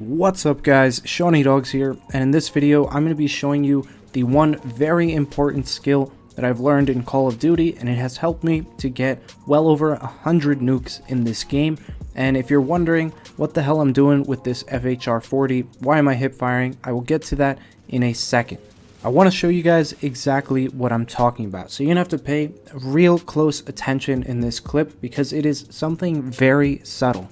What's up guys, Shawnee Dogs here, and in this video I'm going to be showing you the one very important skill that I've learned in Call of Duty, and it has helped me to get well over 100 nukes in this game. And if you're wondering what the hell I'm doing with this FHR-40, why am I hip firing, I will get to that in a second. I want to show you guys exactly what I'm talking about, so you're going to have to pay real close attention in this clip because it is something very subtle.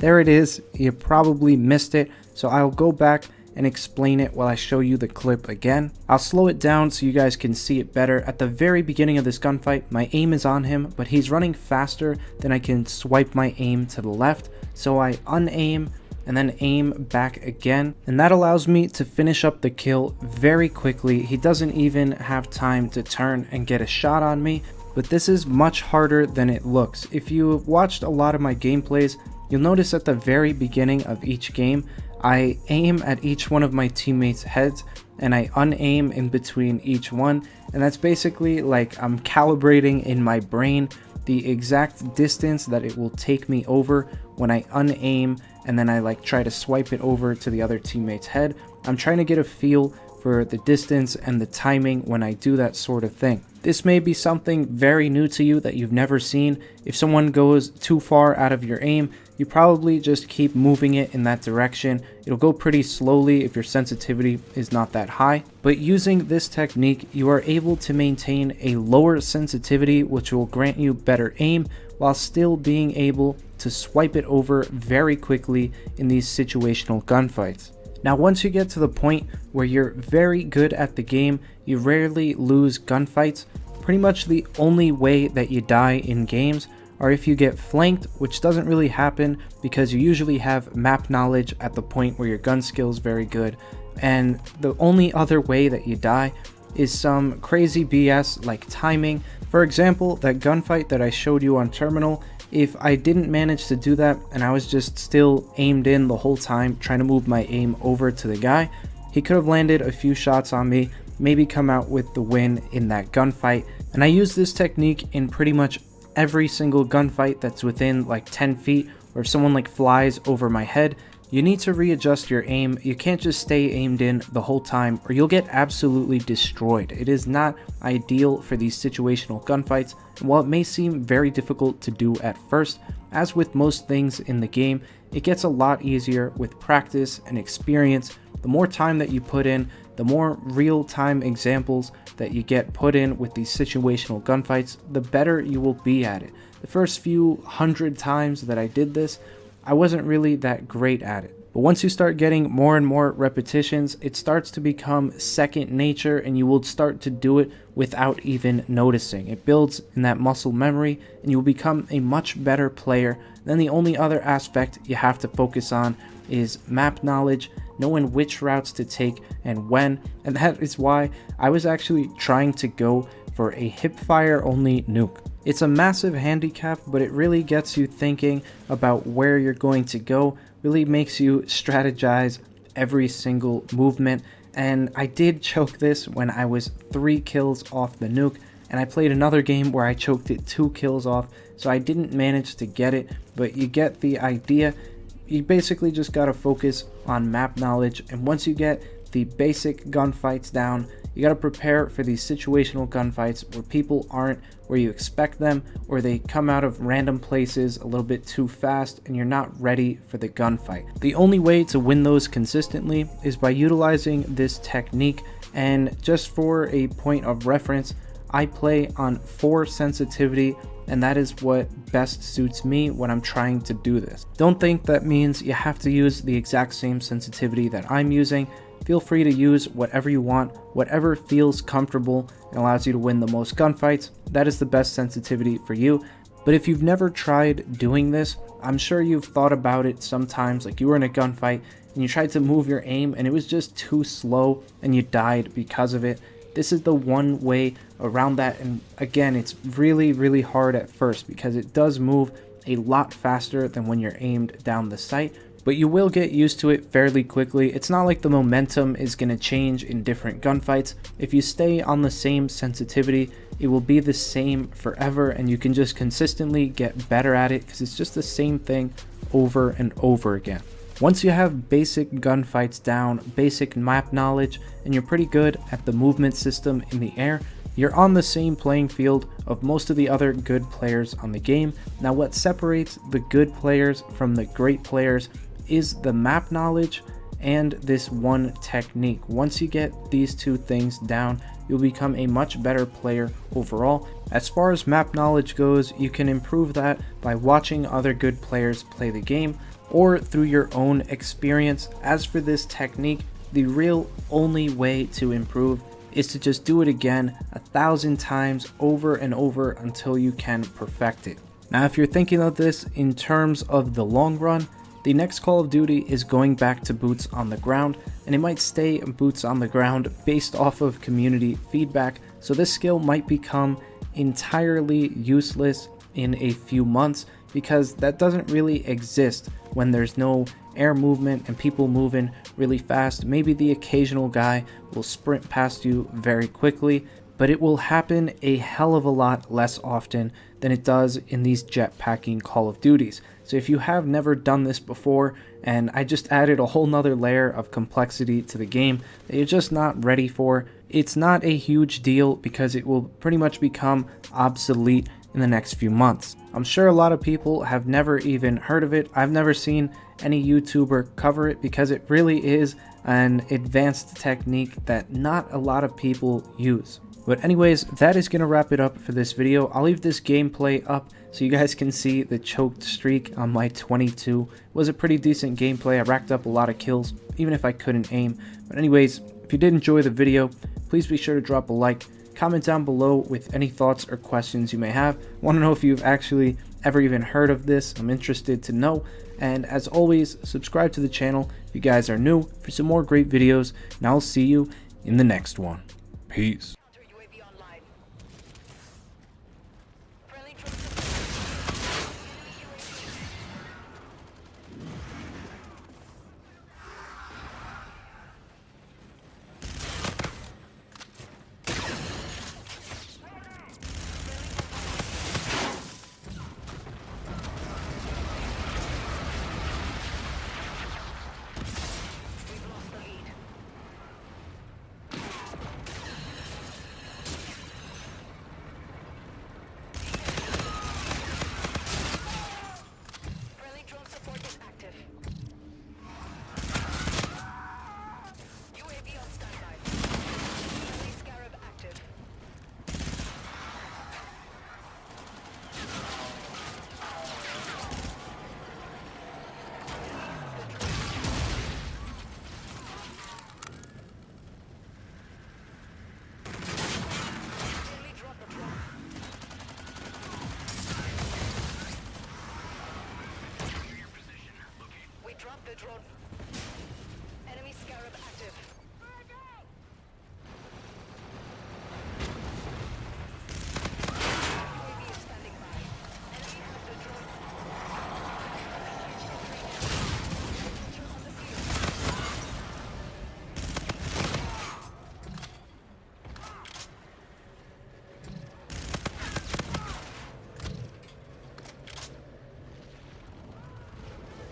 There it is, you probably missed it, so I'll go back and explain it while I show you the clip again. I'll slow it down so you guys can see it better. At the very beginning of this gunfight, my aim is on him, but he's running faster than I can swipe my aim to the left, so I unaim and then aim back again, and that allows me to finish up the kill very quickly. He doesn't even have time to turn and get a shot on me, but this is much harder than it looks. If you have watched a lot of my gameplays, you'll notice at the very beginning of each game, I aim at each one of my teammates' heads and I unaim in between each one, and that's basically like I'm calibrating in my brain the exact distance that it will take me over when I unaim, and then I like try to swipe it over to the other teammate's head. I'm trying to get a feel for the distance and the timing when I do that sort of thing. This may be something very new to you that you've never seen. If someone goes too far out of your aim, you probably just keep moving it in that direction. It'll go pretty slowly if your sensitivity is not that high. But using this technique, you are able to maintain a lower sensitivity, which will grant you better aim while still being able to swipe it over very quickly in these situational gunfights. Now, once you get to the point where you're very good at the game, you rarely lose gunfights. Pretty much the only way that you die in games are if you get flanked, which doesn't really happen because you usually have map knowledge at the point where your gun skill is very good. And the only other way that you die is some crazy BS like timing. For example, that gunfight that I showed you on Terminal, if I didn't manage to do that and I was just still aimed in the whole time trying to move my aim over to the guy, he could have landed a few shots on me, maybe come out with the win in that gunfight. And I use this technique in pretty much every single gunfight that's within like 10 feet, or if someone like flies over my head, you need to readjust your aim. You can't just stay aimed in the whole time or you'll get absolutely destroyed. It is not ideal for these situational gunfights, and while it may seem very difficult to do at first, as with most things in the game, it gets a lot easier with practice and experience. The more time that you put in, the more real-time examples that you get put in with these situational gunfights, the better you will be at it. The first few 100 times that I did this, I wasn't really that great at it. But once you start getting more and more repetitions, it starts to become second nature and you will start to do it without even noticing. It builds in that muscle memory and you will become a much better player. Then the only other aspect you have to focus on is map knowledge, knowing which routes to take and when, and that is why I was actually trying to go for a hipfire only nuke. It's a massive handicap, but it really gets you thinking about where you're going to go, really makes you strategize every single movement. And I did choke this when I was 3 kills off the nuke, and I played another game where I choked it 2 kills off, so I didn't manage to get it, but you get the idea. You basically just gotta focus on map knowledge, and once you get the basic gunfights down, you gotta prepare for these situational gunfights where people aren't where you expect them, or they come out of random places a little bit too fast and you're not ready for the gunfight. The only way to win those consistently is by utilizing this technique, and just for a point of reference, I play on 4 sensitivity, and that is what best suits me when I'm trying to do this. Don't think that means you have to use the exact same sensitivity that I'm using. Feel free to use whatever you want, whatever feels comfortable and allows you to win the most gunfights. That is the best sensitivity for you. But if you've never tried doing this, I'm sure you've thought about it sometimes, like you were in a gunfight and you tried to move your aim and it was just too slow and you died because of it. This is the one way around that, and again, it's really hard at first because it does move a lot faster than when you're aimed down the sight, but you will get used to it fairly quickly. It's not like the momentum is going to change in different gunfights. If you stay on the same sensitivity, it will be the same forever, and you can just consistently get better at it because it's just the same thing over and over again. Once you have basic gunfights down, basic map knowledge, and you're pretty good at the movement system in the air, you're on the same playing field of most of the other good players on the game. Now what separates the good players from the great players is the map knowledge and this one technique. Once you get these two things down, you'll become a much better player overall. As far as map knowledge goes, you can improve that by watching other good players play the game or through your own experience. As for this technique, the real only way to improve is to just do it again 1,000 times over and over until you can perfect it. Now, if you're thinking of this in terms of the long run, the next Call of Duty is going back to boots on the ground, and it might stay boots on the ground based off of community feedback, so this skill might become entirely useless in a few months because that doesn't really exist when there's no air movement and people moving really fast. Maybe the occasional guy will sprint past you very quickly, but it will happen a hell of a lot less often than it does in these jetpacking Call of Duties. So if you have never done this before, and I just added a whole nother layer of complexity to the game that you're just not ready for, it's not a huge deal because it will pretty much become obsolete in the next few months. I'm sure a lot of people have never even heard of it. I've never seen any YouTuber cover it because it really is an advanced technique that not a lot of people use. But anyways, that is going to wrap it up for this video. I'll leave this gameplay up so you guys can see the choked streak on my 22. It was a pretty decent gameplay. I racked up a lot of kills, even if I couldn't aim. But anyways, if you did enjoy the video, please be sure to drop a like. Comment down below with any thoughts or questions you may have. I want to know if you've actually ever even heard of this. I'm interested to know. And as always, subscribe to the channel if you guys are new for some more great videos. And I'll see you in the next one. Peace. The drone. Enemy scarab active. UAV is standing by. Enemy has the drone. On the field.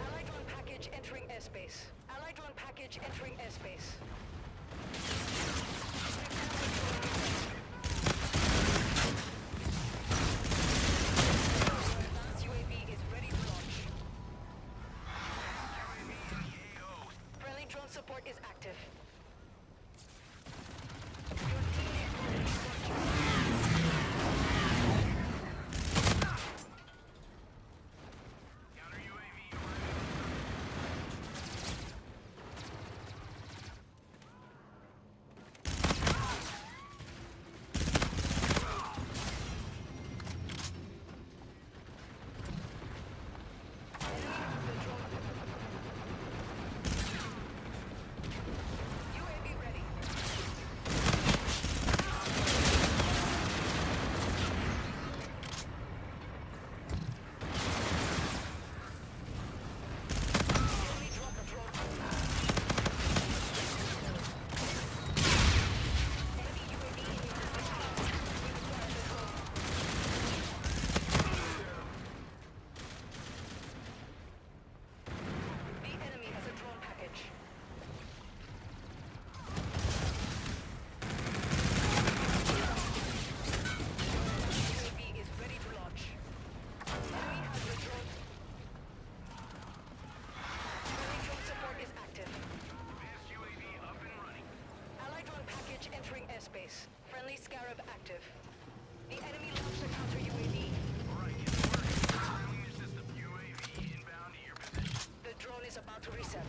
Allied drone package entering airspace. nest base. Friendly Scarab active. The enemy launched a counter UAV. Alright, get to work. Confirming your system. UAV inbound to your position. The drone is about to reset.